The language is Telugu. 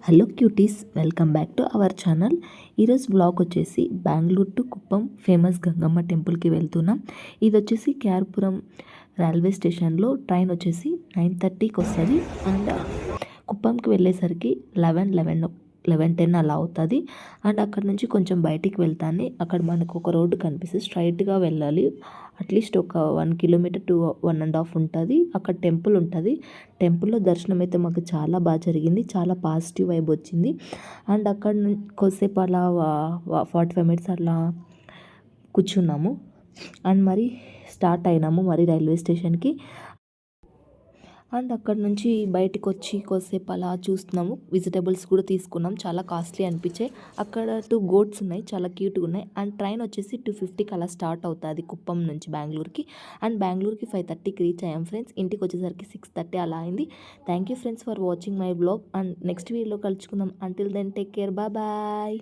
Hello cuties, welcome back to our channel. ఈరోజు బ్లాగ్ వచ్చేసి బెంగళూరు టు కుప్పం ఫేమస్ గంగమ్మ టెంపుల్కి వెళ్తున్నాం. ఇది వచ్చేసి కేఆర్పురం రైల్వే స్టేషన్లో ట్రైన్ వచ్చేసి 9:30కి వస్తుంది అండ్ కుప్పంకి వెళ్ళేసరికి 11:10 అలా అవుతుంది. అండ్ అక్కడ నుంచి కొంచెం బయటికి వెళ్తానే అక్కడ మనకు ఒక రోడ్డు కనిపిస్తుంది, స్ట్రైట్గా వెళ్ళాలి. అట్లీస్ట్ ఒక 1 కిలోమీటర్ టు 1.5 ఉంటుంది. అక్కడ టెంపుల్ ఉంటుంది. టెంపుల్లో దర్శనం అయితే మాకు చాలా బాగా జరిగింది, చాలా పాజిటివ్ వైబ్ వచ్చింది. అండ్ అక్కడ కొద్దిసేపు అలా 45 మినిట్స్ అలా కూర్చున్నాము అండ్ మరి స్టార్ట్ అయినాము మరి రైల్వే స్టేషన్కి. అండ్ అక్కడ నుంచి బయటకు వచ్చి కొద్దిసేపు అలా చూస్తున్నాము. వెజిటేబుల్స్ కూడా తీసుకున్నాం, చాలా కాస్ట్లీ అనిపించాయి. అక్కడ 2 గోట్స్ ఉన్నాయి, చాలా క్యూట్గా ఉన్నాయి. అండ్ ట్రైన్ వచ్చేసి 2:50కి అలా స్టార్ట్ అవుతుంది కుప్పం నుంచి బెంగళూరుకి. అండ్ బెంగళూరుకి 5:30కి రీచ్ అయ్యాం ఫ్రెండ్స్. ఇంటికి వచ్చేసరికి 6:30 అలా అయింది. Thank you friends for watching my blog. And next వీడియోలో కలుసుకుందాం. Until then take care, bye.